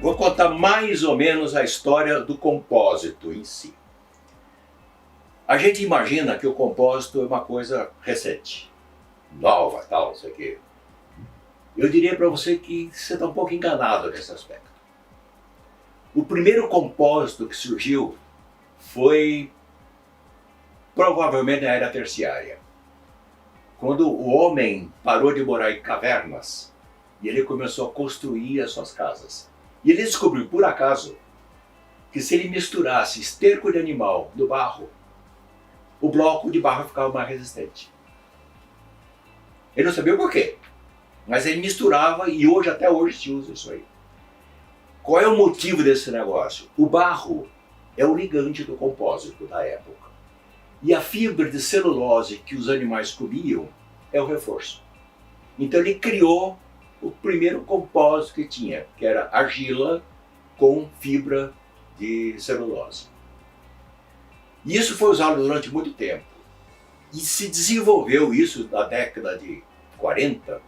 Vou contar mais ou menos a história do compósito em si. A gente imagina que o compósito é uma coisa recente, nova, tal, não sei o quê. Eu diria para você que você está um pouco enganado nesse aspecto. O primeiro compósito que surgiu foi provavelmente na era terciária, quando o homem parou de morar em cavernas e ele começou a construir as suas casas. E ele descobriu, por acaso, que se ele misturasse esterco de animal no barro, o bloco de barro ficava mais resistente. Ele não sabia o porquê, mas ele misturava e hoje, até hoje, se usa isso aí. Qual é o motivo desse negócio? O barro é o ligante do compósito da época. E a fibra de celulose que os animais comiam é o reforço. Então ele criou o primeiro compósito que tinha, que era argila com fibra de celulose. E isso foi usado durante muito tempo. E se desenvolveu isso na década de 40,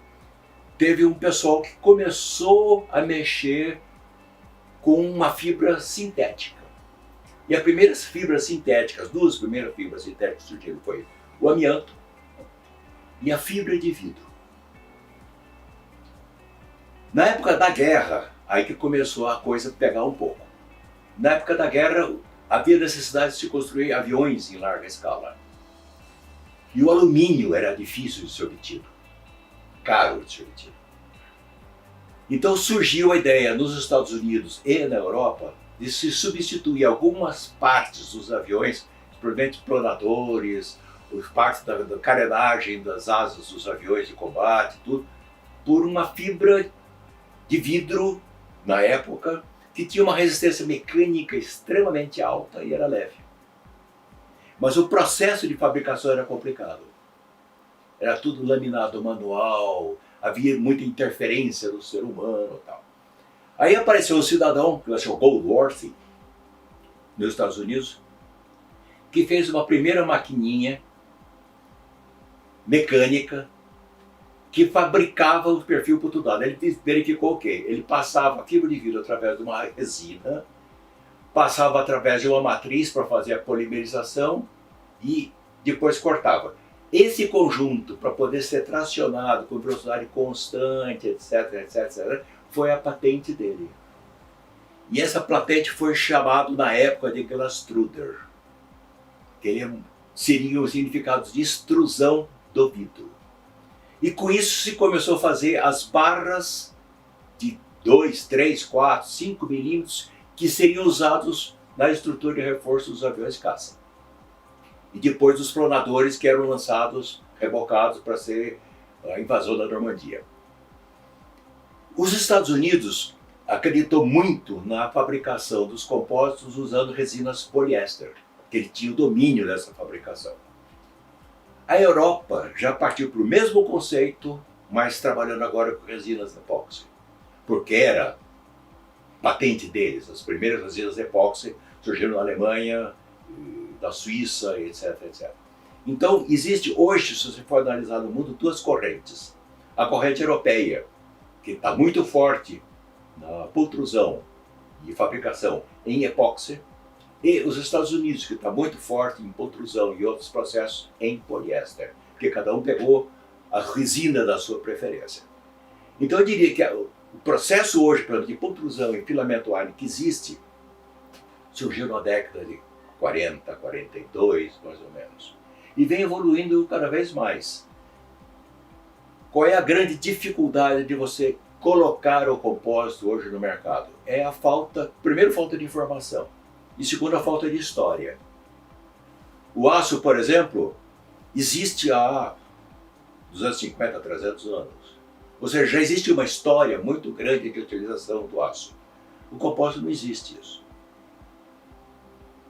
teve um pessoal que começou a mexer com uma fibra sintética. E as primeiras fibras sintéticas, as duas primeiras fibras sintéticas que surgiram foi o amianto e a fibra de vidro. Na época da guerra, aí que começou a coisa pegar um pouco. Na época da guerra, havia necessidade de se construir aviões em larga escala. E o alumínio era difícil de ser obtido, caro de ser obtido. Então surgiu a ideia nos Estados Unidos e na Europa de se substituir algumas partes dos aviões, principalmente planadores, as partes da carenagem das asas dos aviões de combate, tudo, por uma fibra de vidro, na época, que tinha uma resistência mecânica extremamente alta e era leve. Mas o processo de fabricação era complicado. Era tudo laminado manual, havia muita interferência do ser humano e tal. Aí apareceu um cidadão, que chamou Goldworthy, nos Estados Unidos, que fez uma primeira maquininha mecânica que fabricava o perfil por tudo lado. Ele verificou o quê? Ele passava a fibra de vidro através de uma resina, passava através de uma matriz para fazer a polimerização e depois cortava. Esse conjunto, para poder ser tracionado com velocidade constante, etc, etc, etc, foi a patente dele. E essa patente foi chamada na época de Glastruder, que ele seria os significados de extrusão do vidro. E com isso se começou a fazer as barras de 2, 3, 4, 5 milímetros que seriam usados na estrutura de reforço dos aviões caça. E depois dos planadores que eram lançados, rebocados para ser a invasão da Normandia. Os Estados Unidos acreditou muito na fabricação dos compósitos usando resinas poliéster, que ele tinha o domínio dessa fabricação. A Europa já partiu para o mesmo conceito, mas trabalhando agora com resinas epóxi, porque era patente deles. As primeiras resinas epóxi surgiram na Alemanha, da Suíça, etc, etc. Então, existe hoje, se você for analisar no mundo, duas correntes. A corrente europeia, que está muito forte na pultrusão e fabricação em epóxi, e os Estados Unidos, que está muito forte em pultrusão e outros processos em poliéster, porque cada um pegou a resina da sua preferência. Então eu diria que o processo hoje, por exemplo, de pultrusão e filamento Arne que existe, surgiu na década de 40, 42, mais ou menos, e vem evoluindo cada vez mais. Qual é a grande dificuldade de você colocar o compósito hoje no mercado? É a falta, primeiro, falta de informação, e segundo, a falta de história. O aço, por exemplo, existe há 250, 300 anos. Ou seja, já existe uma história muito grande de utilização do aço. O compósito não existe isso.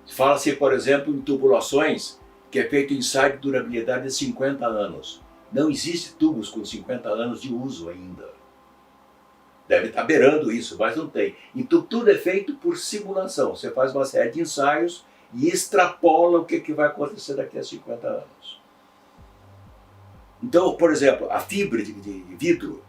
Fala-se, por exemplo, em tubulações que é feito ensaio de durabilidade de 50 anos. Não existe tubos com 50 anos de uso ainda. Deve estar beirando isso, mas não tem. Então tudo é feito por simulação. Você faz uma série de ensaios e extrapola o que vai acontecer daqui a 50 anos. Então, por exemplo, a fibra de vidro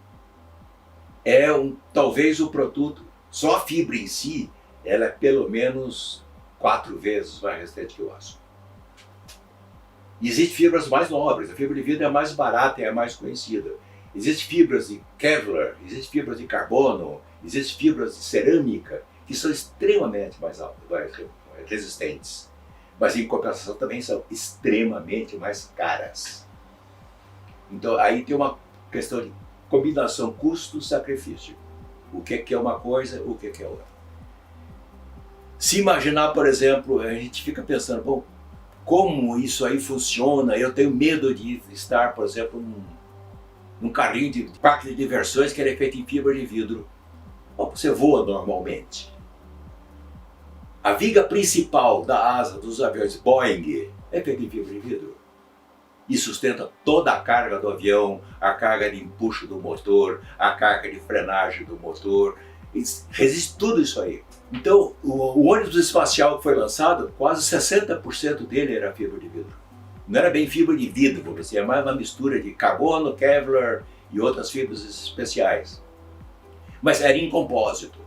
é talvez o produto Só a fibra em si, ela é pelo menos 4 vezes mais resistente que o aço. E existem fibras mais nobres, a fibra de vidro é a mais barata e é a mais conhecida. Existem fibras de Kevlar, existem fibras de carbono, existem fibras de cerâmica, que são extremamente mais altas, mais resistentes. Mas em compensação também são extremamente mais caras. Então aí tem uma questão de combinação custo-sacrifício. O que é uma coisa, o que é outra. Se imaginar, por exemplo, a gente fica pensando, bom, como isso aí funciona? Eu tenho medo de estar, por exemplo, num carrinho de parque de diversões que ele é feito em fibra de vidro. Bom, você voa normalmente. A viga principal da asa dos aviões Boeing é feita em fibra de vidro. E sustenta toda a carga do avião, a carga de empuxo do motor, a carga de frenagem do motor. Resiste tudo isso aí. Então, o ônibus espacial que foi lançado, quase 60% dele era fibra de vidro. Não era bem fibra de vidro, vamos dizer, é mais uma mistura de carbono, Kevlar e outras fibras especiais. Mas era em compósito.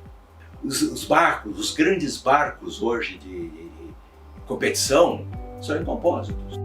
Os barcos, os grandes barcos hoje de competição, são em compósitos.